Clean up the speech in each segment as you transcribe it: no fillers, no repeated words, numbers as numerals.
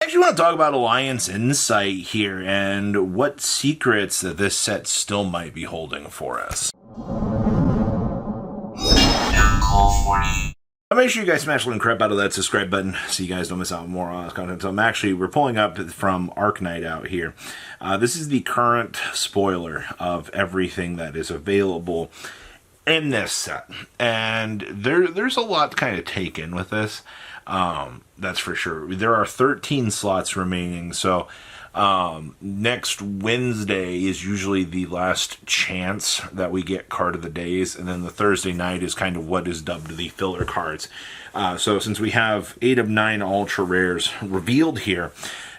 actually want to talk about Alliance Insight here and what secrets that this set still might be holding for us. Make sure you guys smash the crap out of that subscribe button so you guys don't miss out on more on this content. So we're pulling up from Arknight out here. This is the current spoiler of everything that is available in this set. And there's a lot to kind of take in with this. That's for sure. There are 13 slots remaining, so next Wednesday is usually the last chance that we get card of the days, and then the Thursday night is kind of what is dubbed the filler cards. So since we have 8 of 9 ultra rares revealed here,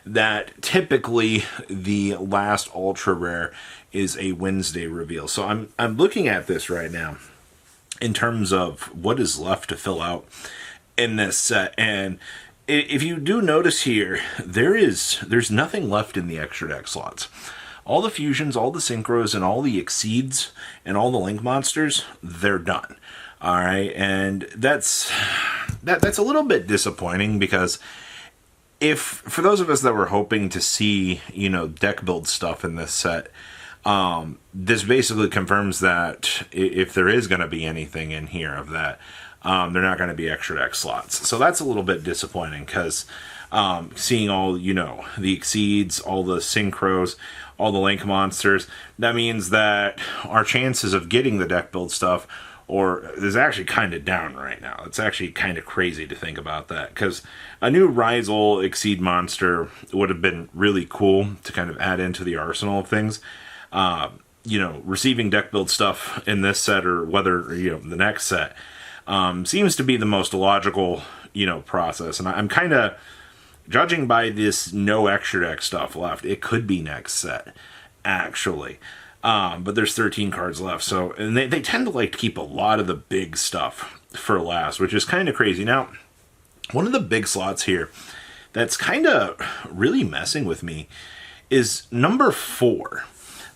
that typically the last ultra rare is a Wednesday reveal. So I'm looking at this right now in terms of what is left to fill out in this set, and if you do notice here, there's nothing left in the extra deck slots. All the fusions, all the synchros, and all the exceeds, and all the link monsters, they're done. All right, and that's a little bit disappointing, because if for those of us that were hoping to see, deck build stuff in this set, this basically confirms that if there is going to be anything in here of that, they're not going to be extra deck slots. So that's a little bit disappointing, because seeing all, the exceeds, all the synchros, all the link monsters, that means that our chances of getting the deck build stuff is actually kind of down right now. It's actually kind of crazy to think about that, because a new Rizal Exceed monster would have been really cool to kind of add into the arsenal of things. Receiving deck build stuff in this set, or whether, the next set, seems to be the most logical, process. And I'm kind of judging by this no extra deck stuff left. It could be next set, actually. But there's 13 cards left. So, and they tend to like to keep a lot of the big stuff for last, which is kind of crazy. Now, one of the big slots here that's kind of really messing with me is number 4.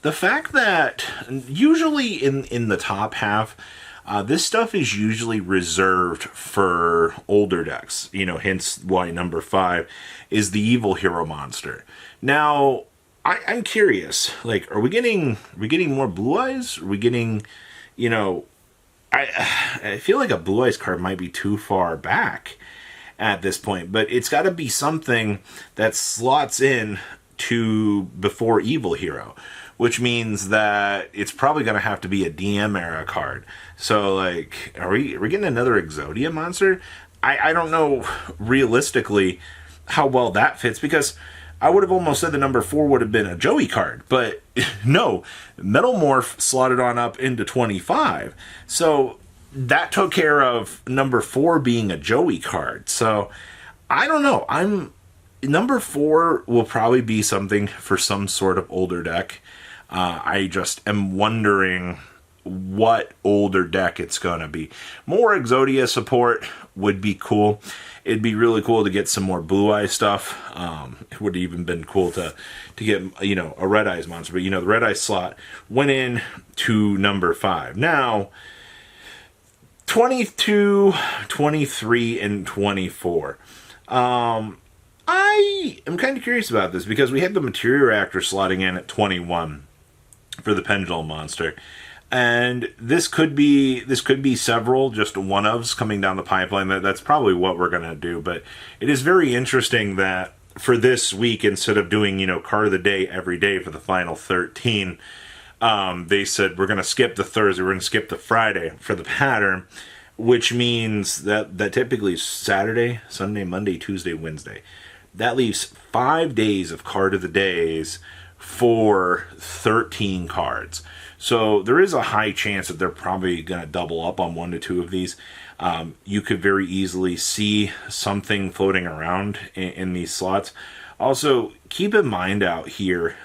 The fact that usually in the top half, this stuff is usually reserved for older decks, hence why number 5 is the Evil Hero monster. Now, I'm curious, like, are we getting more Blue Eyes? Are we getting, I feel like a Blue Eyes card might be too far back at this point, but it's got to be something that slots in to before Evil Hero, which means that it's probably going to have to be a DM era card. So, like, are we getting another Exodia monster? I don't know realistically how well that fits, because I would have almost said the number 4 would have been a Joey card, but no, Metal Morph slotted on up into 25. So that took care of number 4 being a Joey card. So I don't know. Number 4 will probably be something for some sort of older deck. I just am wondering what older deck it's going to be. More Exodia support would be cool. It'd be really cool to get some more Blue Eye stuff. It would have even been cool to get, a Red Eyes monster. But, the Red Eye slot went in to number 5. Now, 22, 23, and 24. I am kind of curious about this, because we had the Materia Reactor slotting in at 21 for the Pendulum monster, and this could be several just one-ofs coming down the pipeline. That's probably what we're going to do, but it is very interesting that for this week, instead of doing card of the day every day for the final 13, they said we're going to skip the Thursday, we're going to skip the Friday for the pattern, which means that typically is Saturday, Sunday, Monday, Tuesday, Wednesday. That leaves 5 days of card of the days for 13 cards. So there is a high chance that they're probably going to double up on 1 to 2 of these. You could very easily see something floating around in these slots. Also, keep in mind out here,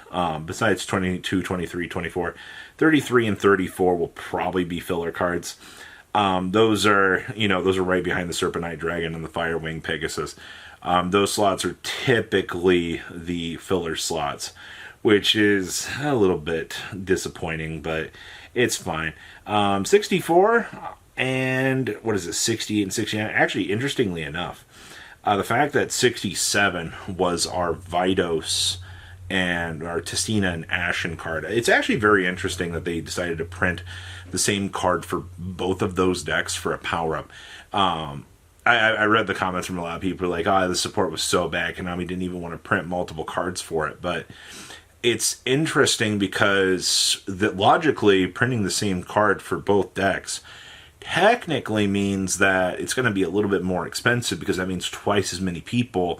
besides 22, 23, 24, 33 and 34 will probably be filler cards. Those are right behind the Serpentine Dragon and the Firewing Pegasus. Those slots are typically the filler slots, which is a little bit disappointing, but it's fine. 64 and 60 and 69. Actually, interestingly enough, The fact that 67 was our Vidos and our Testina and Ashen card, it's actually very interesting that they decided to print the same card for both of those decks for a power-up. I read the comments from a lot of people like, the support was so bad, Konami didn't even want to print multiple cards for it. But it's interesting because that logically printing the same card for both decks technically means that it's going to be a little bit more expensive, because that means twice as many people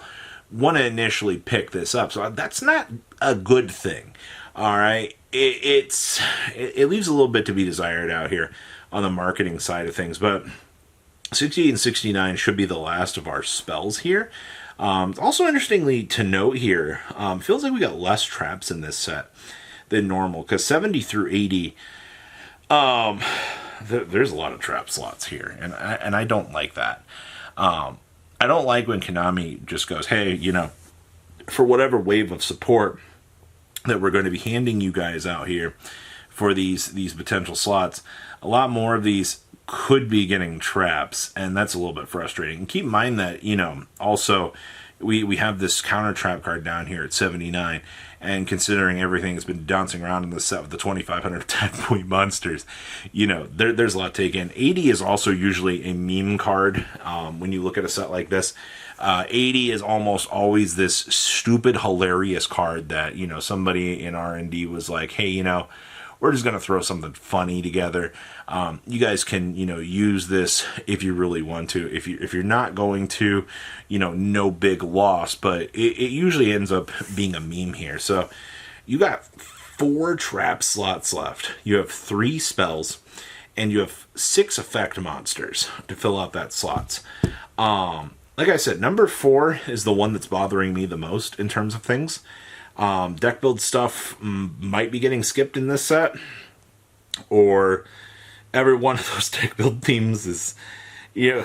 want to initially pick this up. So that's not a good thing. All right. It leaves a little bit to be desired out here on the marketing side of things, but 68 and 69 should be the last of our spells here. Also interestingly to note here, feels like we got less traps in this set than normal, because 70 through 80, there's a lot of trap slots here, and I don't like that. I don't like when Konami just goes, hey, for whatever wave of support that we're going to be handing you guys out here for these potential slots, a lot more of these could be getting traps, and that's a little bit frustrating. And keep in mind that, also we have this counter trap card down here at 79, and considering everything has been bouncing around in the set with the 2,500 attack point monsters, there's a lot to take in. 80 is also usually a meme card when you look at a set like this. 80 is almost always this stupid, hilarious card that, somebody in R&D was like, hey, we're just going to throw something funny together. You guys can, use this if you really want to. If you're not going to, no big loss. But it usually ends up being a meme here. So you got 4 trap slots left. You have 3 spells, and you have 6 effect monsters to fill out that slots. Like I said, number 4 is the one that's bothering me the most in terms of things. Deck build stuff might be getting skipped in this set, or every one of those deck build themes is, it'd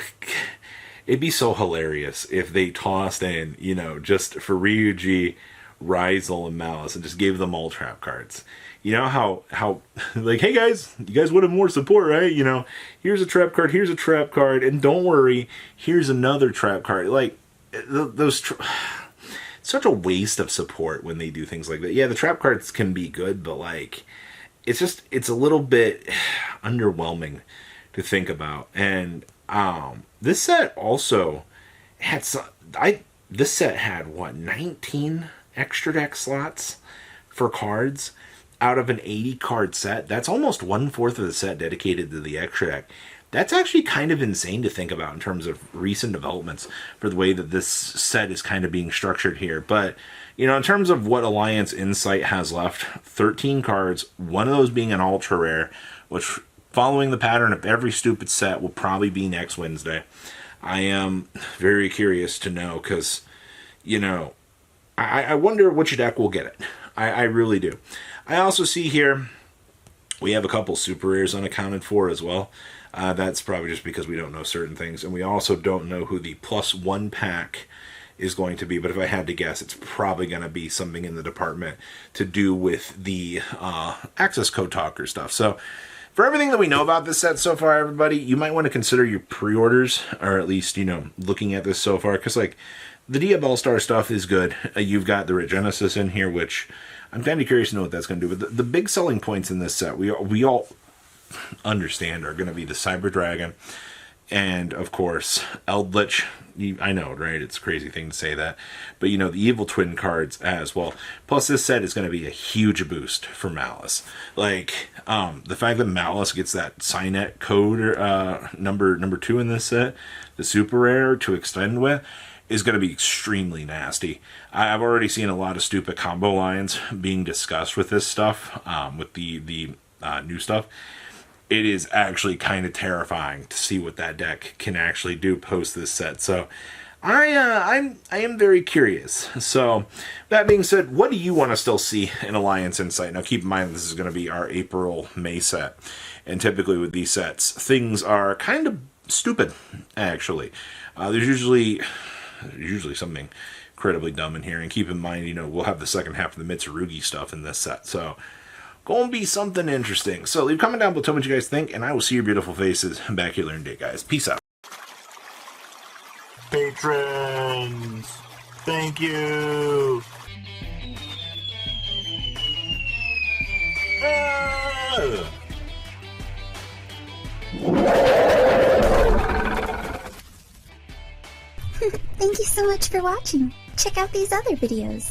be so hilarious if they tossed in, just for Ryuji, Ryzel, and Malice, and just gave them all trap cards. How like, hey guys, you guys wanted more support, right? Here's a trap card, here's a trap card, and don't worry, here's another trap card. Like, those such a waste of support when they do things like that. Yeah, the trap cards can be good, but it's a little bit underwhelming to think about. And this set also had this set had 19 extra deck slots for cards out of an 80 card set. That's almost 1/4 of the set dedicated to the extra deck. That's actually kind of insane to think about in terms of recent developments for the way that this set is kind of being structured here. But, in terms of what Alliance Insight has left, 13 cards, one of those being an ultra rare, which, following the pattern of every stupid set, will probably be next Wednesday. I am very curious to know, because, I wonder which deck will get it. I really do. I also see here we have a couple super rares unaccounted for as well. That's probably just because we don't know certain things. And we also don't know who the +1 pack is going to be. But if I had to guess, it's probably going to be something in the department to do with the access code talker stuff. So for everything that we know about this set so far, everybody, you might want to consider your pre-orders, or at least, looking at this so far. Because, the Dia All-Star stuff is good. You've got the Regenesis in here, which I'm kind of curious to know what that's going to do. But the big selling points in this set, we all understand, are going to be the Cyber Dragon and, of course, Eldritch. I know, right? It's a crazy thing to say that. But, the Evil Twin cards as well. Plus, this set is going to be a huge boost for Malice. The fact that Malice gets that Signet code number 2 in this set, the super rare to extend with, is going to be extremely nasty. I've already seen a lot of stupid combo lines being discussed with this stuff, with the new stuff. It is actually kind of terrifying to see what that deck can actually do post this set. So I am very curious. So that being said, what do you want to still see in Alliance Insight? Now keep in mind this is going to be our April-May set. And typically with these sets, things are kind of stupid, actually. There's usually something incredibly dumb in here. And keep in mind, we'll have the second half of the Mitsurugi stuff in this set. So gonna be something interesting. So leave a comment down below, tell me what you guys think, and I will see your beautiful faces back here later in the day, guys. Peace out. patrons. Thank you. Ah! Thank you so much for watching. Check out these other videos.